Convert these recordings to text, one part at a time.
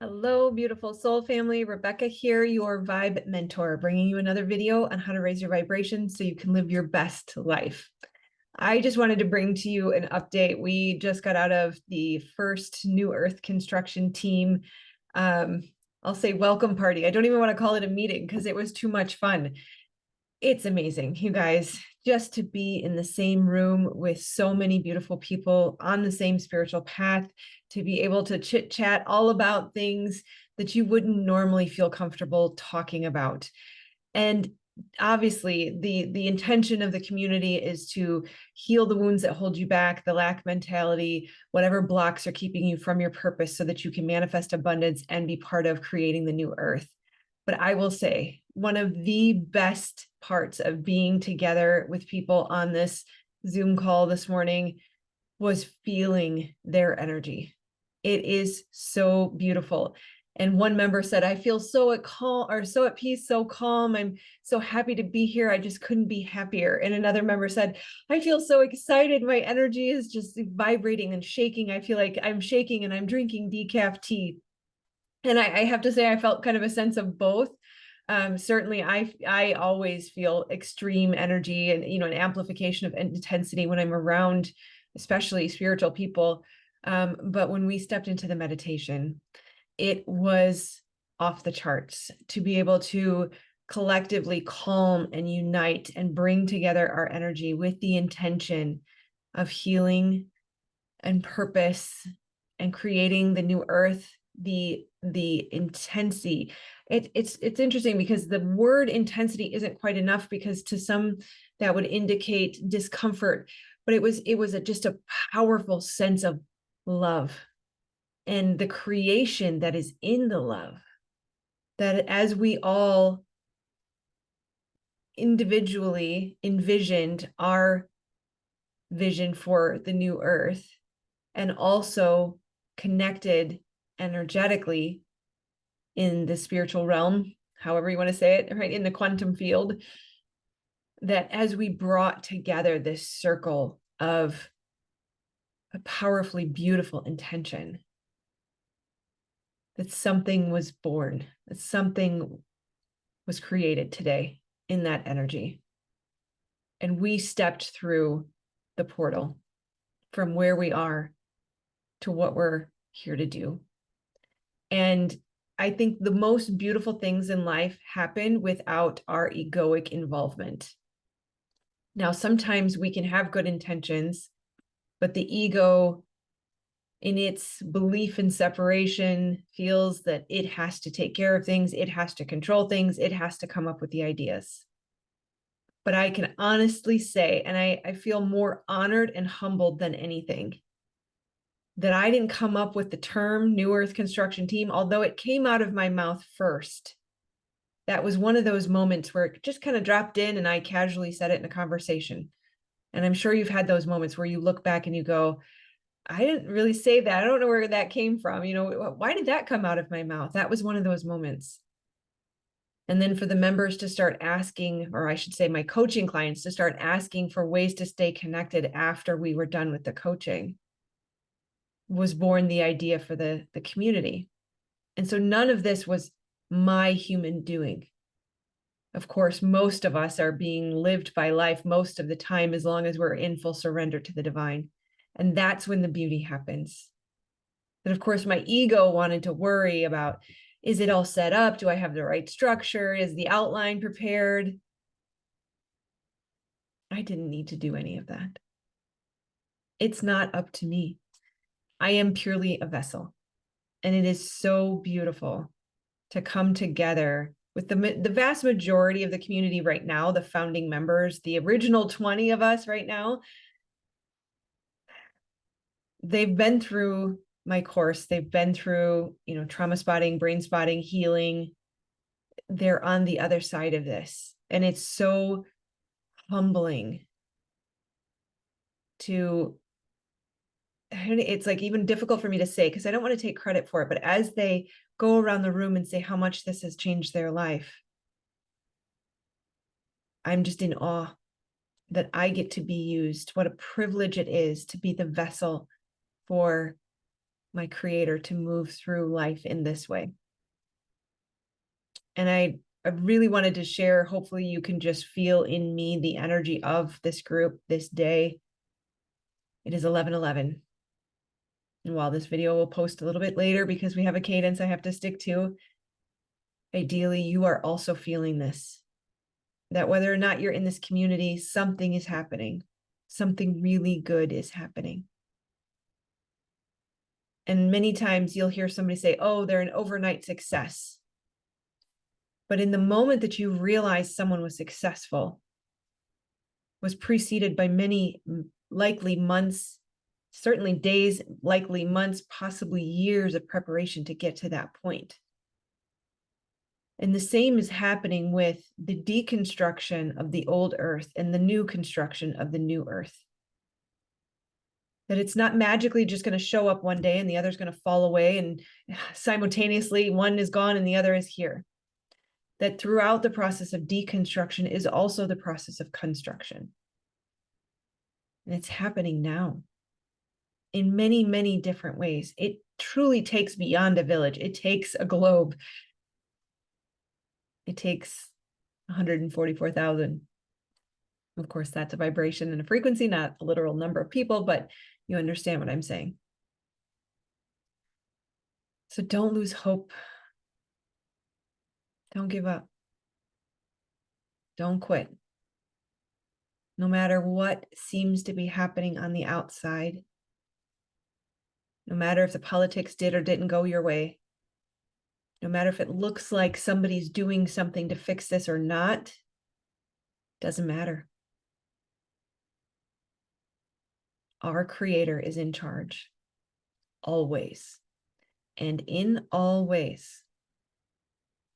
Hello, beautiful soul family. Rebecca here, your vibe mentor, bringing you another video on how to raise your vibration so you can live your best life. I just wanted to bring to you an update. We just got out of the first New Earth construction team. I'll say welcome party. I don't even want to call it a meeting because it was too much fun. It's amazing, you guys, just to be in the same room with so many beautiful people on the same spiritual path, to be able to chit chat all about things that you wouldn't normally feel comfortable talking about. And obviously, the intention of the community is to heal the wounds that hold you back, the lack mentality, whatever blocks are keeping you from your purpose, so that you can manifest abundance and be part of creating the new earth. But I will say, one of the best parts of being together with people on this Zoom call this morning was feeling their energy. It is so beautiful. And one member said, I feel so at calm, or so at peace, so calm. I'm so happy to be here. I just couldn't be happier. And another member said, I feel so excited. My energy is just vibrating and shaking. I feel like I'm shaking and I'm drinking decaf tea. And I have to say, I felt kind of a sense of both. Certainly, I always feel extreme energy and an amplification of intensity when I'm around, especially spiritual people. But when we stepped into the meditation, it was off the charts to be able to collectively calm and unite and bring together our energy with the intention of healing and purpose and creating the new earth. The intensity, it's interesting because the word intensity isn't quite enough, because to some that would indicate discomfort, but it was just a powerful sense of love and the creation that is in the love, that as we all individually envisioned our vision for the new earth, and also connected energetically in the spiritual realm, however you want to say it, right, in the quantum field, that as we brought together this circle of a powerfully beautiful intention, that something was born, that something was created today in that energy. And we stepped through the portal from where we are to what we're here to do. And I think the most beautiful things in life happen without our egoic involvement. Now, sometimes we can have good intentions, but the ego, in its belief in separation, feels that it has to take care of things, it has to control things, it has to come up with the ideas. But I can honestly say, and I feel more honored and humbled than anything, that I didn't come up with the term New Earth Construction Team, although it came out of my mouth first. That was one of those moments where it just kind of dropped in and I casually said it in a conversation. And I'm sure you've had those moments where you look back and you go, I didn't really say that. I don't know where that came from. Why did that come out of my mouth? That was one of those moments. And then for the members to start asking, or I should say my coaching clients to start asking for ways to stay connected after we were done with the coaching, was born the idea for the community. And so none of this was my human doing. Of course, most of us are being lived by life most of the time, as long as we're in full surrender to the divine. And that's when the beauty happens. But of course, my ego wanted to worry about, is it all set up? Do I have the right structure? Is the outline prepared? I didn't need to do any of that. It's not up to me. I am purely a vessel. And it is so beautiful to come together with the vast majority of the community right now, the founding members, the original 20 of us right now. They've been through my course. They've been through, trauma spotting, brain spotting, healing. They're on the other side of this. And it's so humbling it's like even difficult for me to say, because I don't want to take credit for it, but as they go around the room and say how much this has changed their life, I'm just in awe that I get to be used. What a privilege it is to be the vessel for my creator to move through life in this way. And I really wanted to share, hopefully you can just feel in me the energy of this group this day. It is 11:11. And while this video will post a little bit later because we have a cadence I have to stick to, ideally you are also feeling this, that whether or not you're in this community, something is happening. Something really good is happening. And many times you'll hear somebody say, oh, they're an overnight success. But in the moment that you realize someone was successful, was preceded by many likely months, certainly days, likely months, possibly years of preparation to get to that point. And the same is happening with the deconstruction of the old earth and the new construction of the new earth. That it's not magically just going to show up one day and the other's going to fall away, and simultaneously one is gone and the other is here. That throughout the process of deconstruction is also the process of construction. And it's happening now in many, many different ways. It truly takes beyond a village. It takes a globe. It takes 144,000. Of course, that's a vibration and a frequency, not a literal number of people, but you understand what I'm saying. So don't lose hope. Don't give up. Don't quit. No matter what seems to be happening on the outside, no matter if the politics did or didn't go your way, no matter if it looks like somebody's doing something to fix this or not, doesn't matter. Our creator is in charge, always. And in all ways,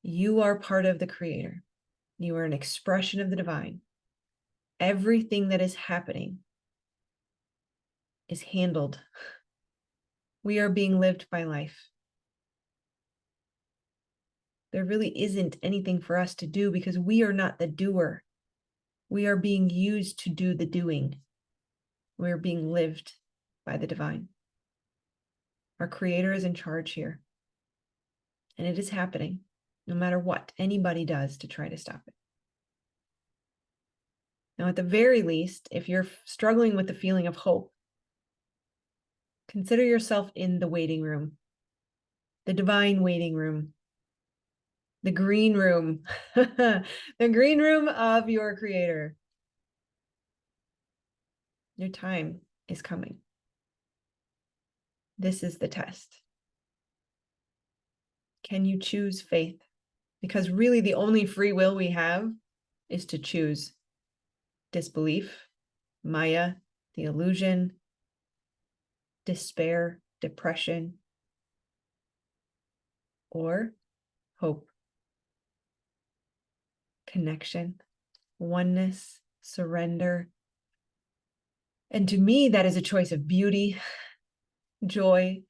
you are part of the creator. You are an expression of the divine. Everything that is happening is handled. We are being lived by life. There really isn't anything for us to do because we are not the doer. We are being used to do the doing. We are being lived by the divine. Our creator is in charge here. And it is happening, no matter what anybody does to try to stop it. Now, at the very least, if you're struggling with the feeling of hope, consider yourself in the waiting room, the divine waiting room, the green room, the green room of your creator. Your time is coming. This is the test. Can you choose faith? Because really the only free will we have is to choose disbelief, Maya, the illusion, despair, depression, or hope, connection, oneness, surrender. And to me, that is a choice of beauty, joy,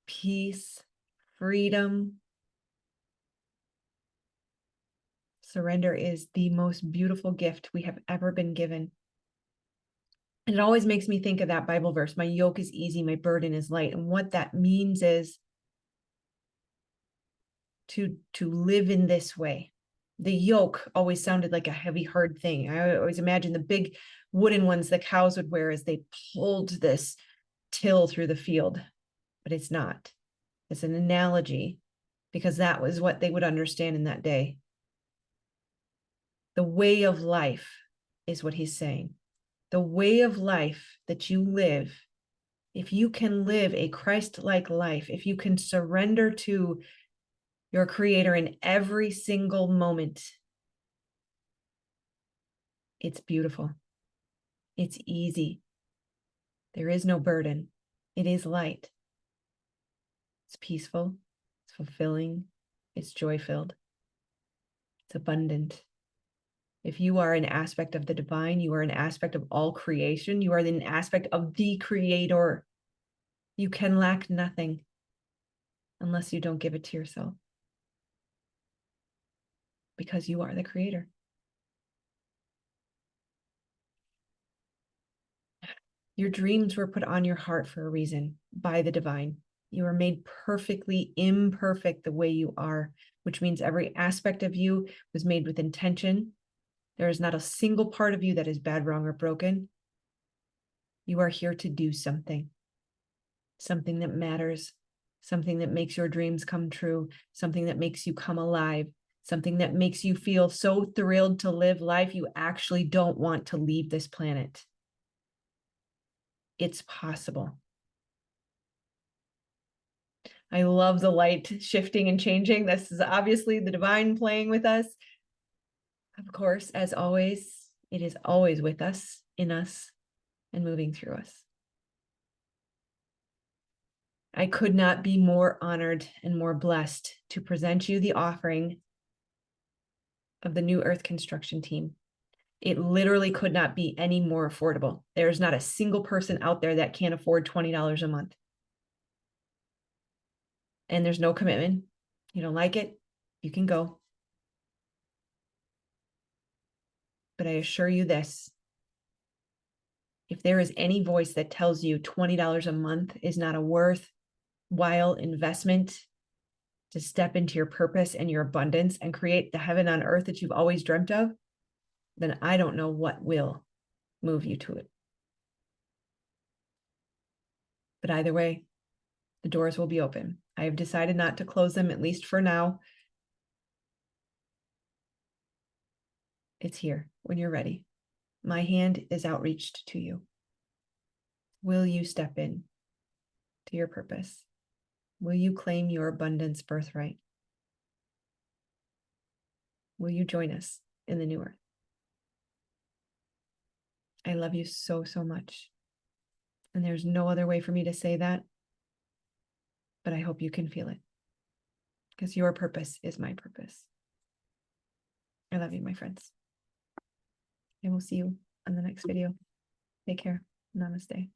peace, freedom. Surrender is the most beautiful gift we have ever been given. And it always makes me think of that Bible verse, my yoke is easy, my burden is light. And what that means is to live in this way. The yoke always sounded like a heavy, hard thing. I always imagine the big wooden ones the cows would wear as they pulled this till through the field, but it's not. It's an analogy because that was what they would understand in that day. The way of life is what he's saying. The way of life that you live, if you can live a Christ-like life, if you can surrender to your creator in every single moment, it's beautiful. It's easy. There is no burden. It is light. It's peaceful. It's fulfilling. It's joy-filled. It's abundant. If you are an aspect of the divine, you are an aspect of all creation. You are an aspect of the creator. You can lack nothing unless you don't give it to yourself, because you are the creator. Your dreams were put on your heart for a reason by the divine. You are made perfectly imperfect the way you are, which means every aspect of you was made with intention. There is not a single part of you that is bad, wrong, or broken. You are here to do something that matters, something that makes your dreams come true, something that makes you come alive, something that makes you feel so thrilled to live life you actually don't want to leave this planet. It's possible. I love the light shifting and changing. This is obviously the divine playing with us. Of course, as always, it is always with us, in us, and moving through us. I could not be more honored and more blessed to present you the offering of the New Earth construction team. It literally could not be any more affordable. There's not a single person out there that can't afford $20 a month. And there's no commitment. You don't like it, you can go. But I assure you this, if there is any voice that tells you $20 a month is not a worthwhile investment to step into your purpose and your abundance and create the heaven on earth that you've always dreamt of, then I don't know what will move you to it. But either way, the doors will be open. I have decided not to close them, at least for now. It's here when you're ready. My hand is outreached to you. Will you step in to your purpose? Will you claim your abundance birthright? Will you join us in the new earth? I love you so, so much. And there's no other way for me to say that, but I hope you can feel it, because your purpose is my purpose. I love you, my friends. I will see you on the next video. Take care. Namaste.